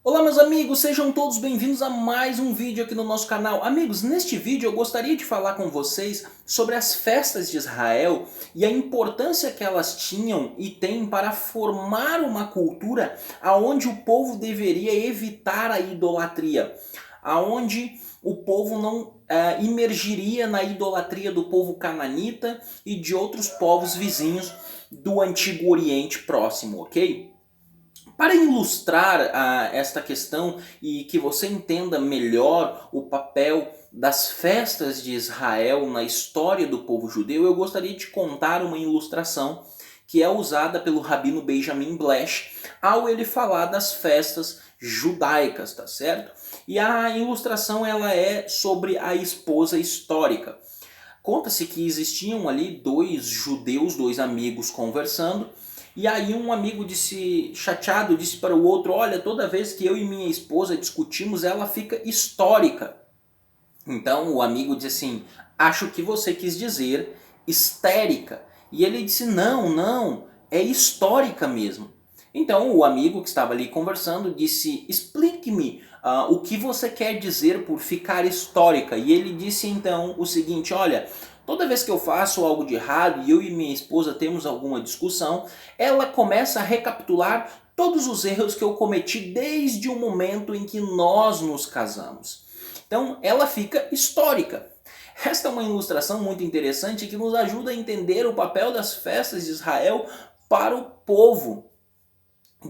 Olá meus amigos, sejam todos bem-vindos a mais um vídeo aqui no nosso canal. Amigos, neste vídeo eu gostaria de falar com vocês sobre as festas de Israel e a importância que elas tinham e têm para formar uma cultura aonde o povo deveria evitar a idolatria, aonde o povo não imergiria na idolatria do povo cananita e de outros povos vizinhos do Antigo Oriente Próximo, ok? Para ilustrar esta questão e que você entenda melhor o papel das festas de Israel na história do povo judeu, eu gostaria de contar uma ilustração que é usada pelo rabino Benjamin Blesh ao ele falar das festas judaicas, tá certo? E a ilustração ela é sobre a esposa histórica. Conta-se que existiam ali dois judeus, dois amigos conversando, e aí um amigo disse, chateado, disse para o outro: olha, toda vez que eu e minha esposa discutimos, ela fica histórica. Então o amigo disse assim: acho que você quis dizer histérica. E ele disse: não, não, é histórica mesmo. Então o amigo que estava ali conversando disse: explique-me o que você quer dizer por ficar histórica. E ele disse então o seguinte: olha, toda vez que eu faço algo de errado e eu e minha esposa temos alguma discussão, ela começa a recapitular todos os erros que eu cometi desde o momento em que nós nos casamos. Então ela fica histórica. Esta é uma ilustração muito interessante que nos ajuda a entender o papel das festas de Israel para o povo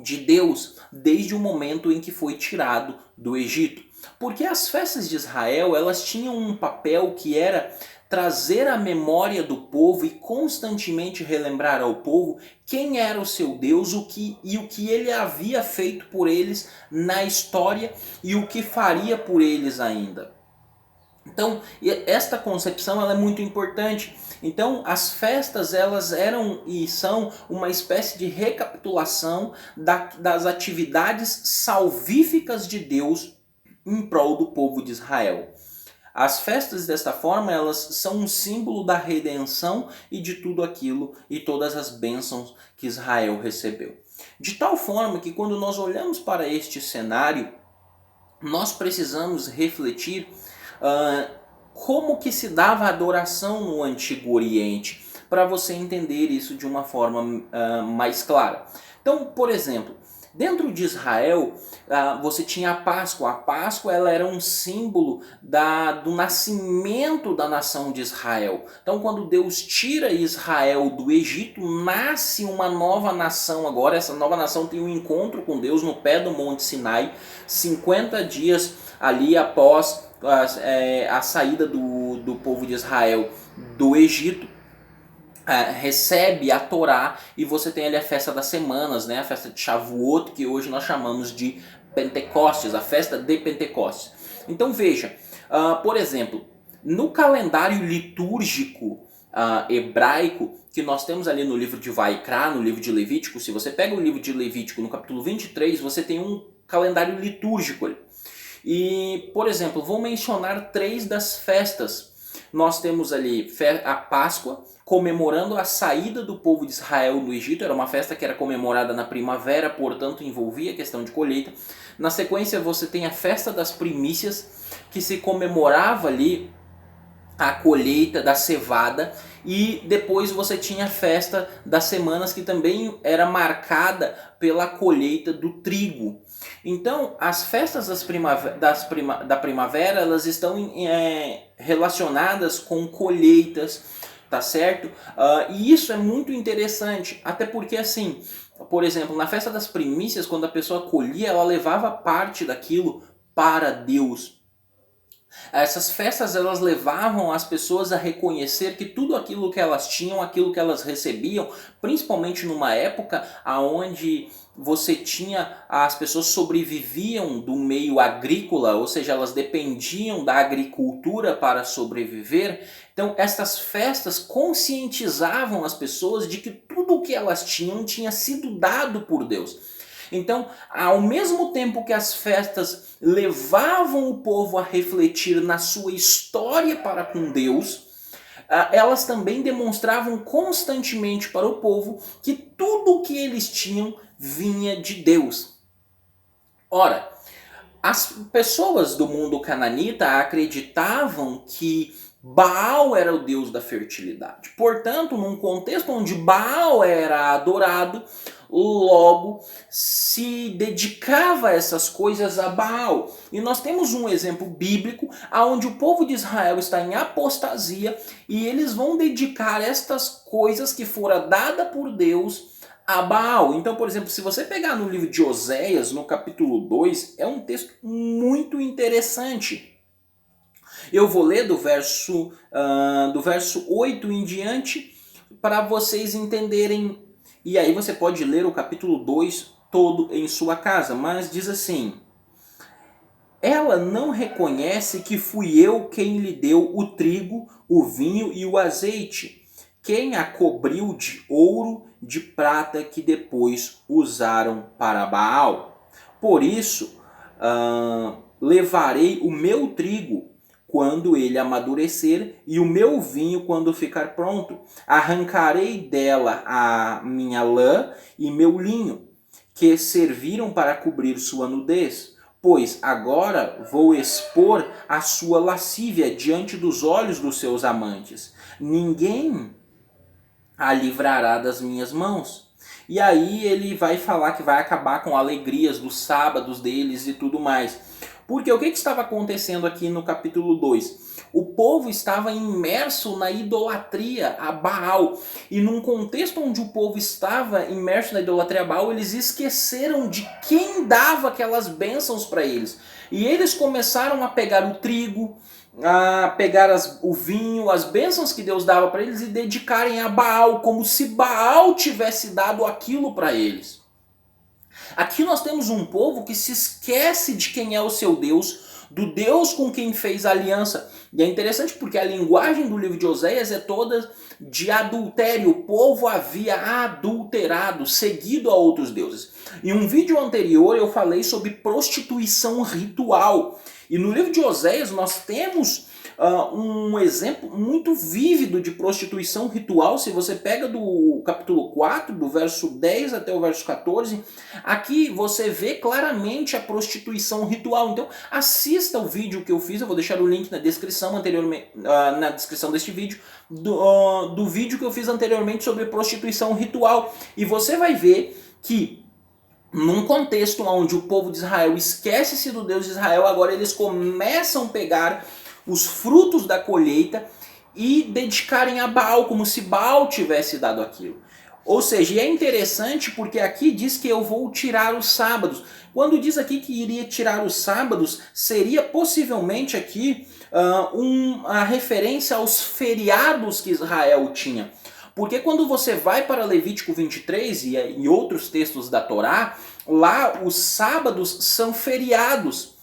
de Deus desde o momento em que foi tirado do Egito. Porque as festas de Israel, elas tinham um papel que era trazer a memória do povo e constantemente relembrar ao povo quem era o seu Deus, o que ele havia feito por eles na história e o que faria por eles ainda. Então, esta concepção ela é muito importante. Então, as festas elas eram e são uma espécie de recapitulação das atividades salvíficas de Deus em prol do povo de Israel. As festas desta forma, elas são um símbolo da redenção e de tudo aquilo e todas as bênçãos que Israel recebeu. De tal forma que quando nós olhamos para este cenário, nós precisamos refletir como que se dava a adoração no Antigo Oriente, para você entender isso de uma forma mais clara. Então, por exemplo, dentro de Israel, você tinha a Páscoa. A Páscoa ela era um símbolo do nascimento da nação de Israel. Então, quando Deus tira Israel do Egito, nasce uma nova nação agora. Essa nova nação tem um encontro com Deus no pé do Monte Sinai, 50 dias ali após a saída do povo de Israel do Egito. Recebe a Torá e você tem ali a festa das semanas, né? A festa de Shavuot, que hoje nós chamamos de Pentecostes, a festa de Pentecostes. Então veja, por exemplo, no calendário litúrgico hebraico que nós temos ali no livro de Vaikra, no livro de Levítico, se você pega o livro de Levítico no capítulo 23, você tem um calendário litúrgico ali. E, por exemplo, vou mencionar 3 das festas. Nós temos ali a Páscoa, comemorando a saída do povo de Israel do Egito. Era uma festa que era comemorada na primavera, portanto envolvia a questão de colheita. Na sequência você tem a festa das primícias, que se comemorava ali a colheita da cevada, e depois você tinha a festa das semanas, que também era marcada pela colheita do trigo. Então as festas da primavera elas estão relacionadas com colheitas, tá certo? E isso é muito interessante, até porque assim, por exemplo, na festa das primícias, quando a pessoa colhia, ela levava parte daquilo para Deus. Essas festas elas levavam as pessoas a reconhecer que tudo aquilo que elas tinham, aquilo que elas recebiam, principalmente numa época onde você tinha, as pessoas sobreviviam do meio agrícola, ou seja, elas dependiam da agricultura para sobreviver. Então estas festas conscientizavam as pessoas de que tudo o que elas tinham tinha sido dado por Deus. Então, ao mesmo tempo que as festas levavam o povo a refletir na sua história para com Deus, elas também demonstravam constantemente para o povo que tudo o que eles tinham vinha de Deus. Ora, As pessoas do mundo cananita acreditavam que Baal era o deus da fertilidade. Portanto, num contexto onde Baal era adorado, logo se dedicava a essas coisas a Baal. E nós temos um exemplo bíblico onde o povo de Israel está em apostasia e eles vão dedicar estas coisas que fora dada por Deus a Baal. Então, por exemplo, se você pegar no livro de Oséias, no capítulo 2, é um texto muito interessante. Eu vou ler do verso 8 em diante para vocês entenderem. E aí você pode ler o capítulo 2 todo em sua casa. Mas diz assim: ela não reconhece que fui eu quem lhe deu o trigo, o vinho e o azeite, quem a cobriu de ouro, de prata que depois usaram para Baal. Por isso, levarei o meu trigo quando ele amadurecer e o meu vinho quando ficar pronto. Arrancarei dela a minha lã e meu linho, que serviram para cobrir sua nudez. Pois agora vou expor a sua lascívia diante dos olhos dos seus amantes. Ninguém a livrará das minhas mãos. E aí ele vai falar que vai acabar com alegrias dos sábados deles e tudo mais. Porque o que estava acontecendo aqui no capítulo 2? O povo estava imerso na idolatria a Baal. E num contexto onde o povo estava imerso na idolatria a Baal, eles esqueceram de quem dava aquelas bênçãos para eles. E eles começaram a pegar o trigo, a pegar o vinho, as bênçãos que Deus dava para eles e dedicarem a Baal, como se Baal tivesse dado aquilo para eles. Aqui nós temos um povo que se esquece de quem é o seu Deus, do Deus com quem fez a aliança. E é interessante porque a linguagem do livro de Oséias é toda de adultério. O povo havia adulterado, seguido a outros deuses. Em um vídeo anterior eu falei sobre prostituição ritual. E no livro de Oséias nós temos um exemplo muito vívido de prostituição ritual. Se você pega do capítulo 4, do verso 10 até o verso 14, aqui você vê claramente a prostituição ritual. Então assista o vídeo que eu fiz, eu vou deixar o link na descrição anteriormente, na descrição deste vídeo, do vídeo que eu fiz anteriormente sobre prostituição ritual. E você vai ver que num contexto onde o povo de Israel esquece-se do Deus de Israel, agora eles começam a pegar os frutos da colheita e dedicarem a Baal, como se Baal tivesse dado aquilo. Ou seja, e é interessante porque aqui diz que eu vou tirar os sábados. Quando diz aqui que iria tirar os sábados, seria possivelmente aqui uma referência aos feriados que Israel tinha. Porque quando você vai para Levítico 23 e outros textos da Torá, lá os sábados são feriados.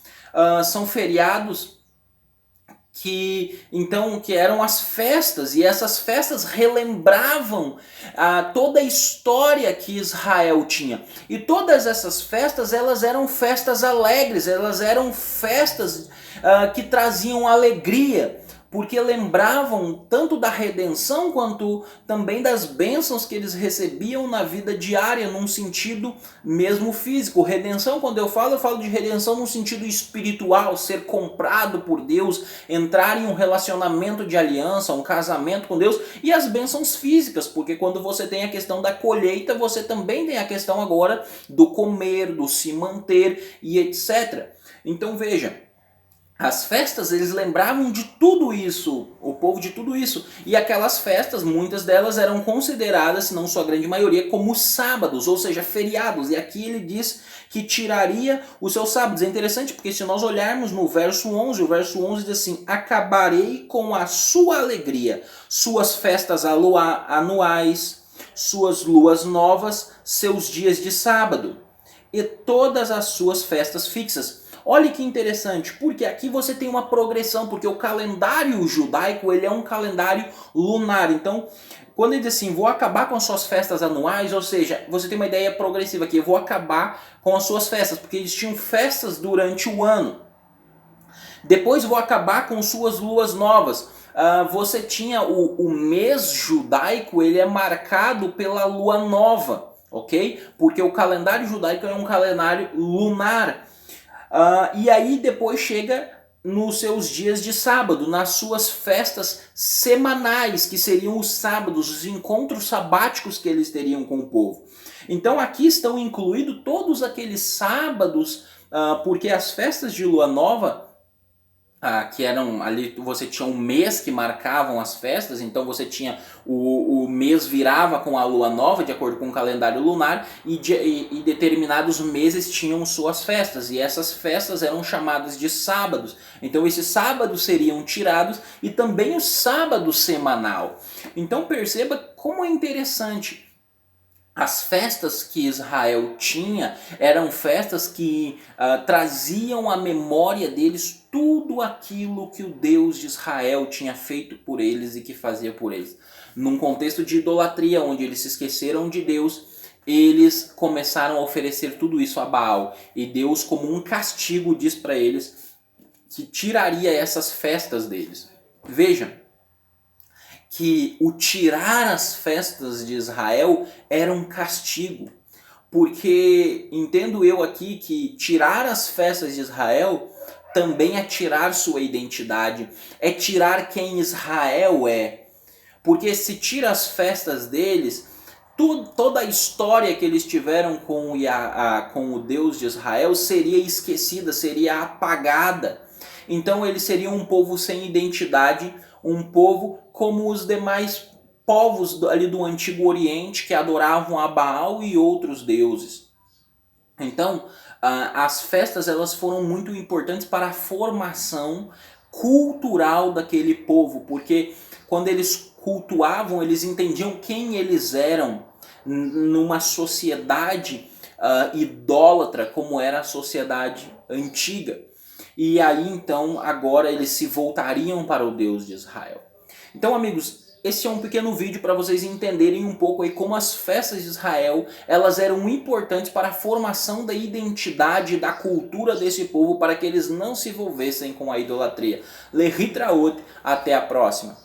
São feriados que eram as festas, e essas festas relembravam toda a história que Israel tinha. E todas essas festas, elas eram festas alegres, elas eram festas que traziam alegria, porque lembravam tanto da redenção quanto também das bênçãos que eles recebiam na vida diária, num sentido mesmo físico. Redenção, quando eu falo de redenção no sentido espiritual, ser comprado por Deus, entrar em um relacionamento de aliança, um casamento com Deus, e as bênçãos físicas, porque quando você tem a questão da colheita, você também tem a questão agora do comer, do se manter e etc. Então veja, as festas, eles lembravam de tudo isso, o povo de tudo isso. E aquelas festas, muitas delas eram consideradas, se não sua grande maioria, como sábados, ou seja, feriados. E aqui ele diz que tiraria os seus sábados. É interessante porque se nós olharmos no verso 11, o verso 11 diz assim: acabarei com a sua alegria, suas festas anuais, suas luas novas, seus dias de sábado e todas as suas festas fixas. Olha que interessante, porque aqui você tem uma progressão, porque o calendário judaico ele é um calendário lunar. Então, quando ele diz assim, vou acabar com as suas festas anuais, ou seja, você tem uma ideia progressiva aqui, eu vou acabar com as suas festas, porque eles tinham festas durante o ano. Depois vou acabar com suas luas novas. Você tinha o mês judaico, ele é marcado pela lua nova, ok? Porque o calendário judaico é um calendário lunar. E aí depois chega nos seus dias de sábado, nas suas festas semanais, que seriam os sábados, os encontros sabáticos que eles teriam com o povo. Então aqui estão incluídos todos aqueles sábados, porque as festas de lua nova, que eram ali, você tinha um mês que marcavam as festas, então você tinha o mês virava com a lua nova, de acordo com o calendário lunar, e determinados meses tinham suas festas, e essas festas eram chamadas de sábados. Então esses sábados seriam tirados, e também o sábado semanal. Então perceba como é interessante. As festas que Israel tinha eram festas que traziam à memória deles tudo aquilo que o Deus de Israel tinha feito por eles e que fazia por eles. Num contexto de idolatria, onde eles se esqueceram de Deus, eles começaram a oferecer tudo isso a Baal. E Deus, como um castigo, diz para eles que tiraria essas festas deles. Veja que o tirar as festas de Israel era um castigo, porque entendo eu aqui que tirar as festas de Israel também é tirar sua identidade, é tirar quem Israel é, porque se tira as festas deles, toda a história que eles tiveram com o Deus de Israel seria esquecida, seria apagada. Então eles seriam um povo sem identidade, um povo como os demais povos ali do Antigo Oriente que adoravam a Baal e outros deuses. Então, as festas elas foram muito importantes para a formação cultural daquele povo, porque quando eles cultuavam, eles entendiam quem eles eram numa sociedade idólatra como era a sociedade antiga. E aí então agora eles se voltariam para o Deus de Israel. Então, amigos, esse é um pequeno vídeo para vocês entenderem um pouco aí como as festas de Israel elas eram importantes para a formação da identidade e da cultura desse povo, para que eles não se envolvessem com a idolatria. Lehitraot, até a próxima.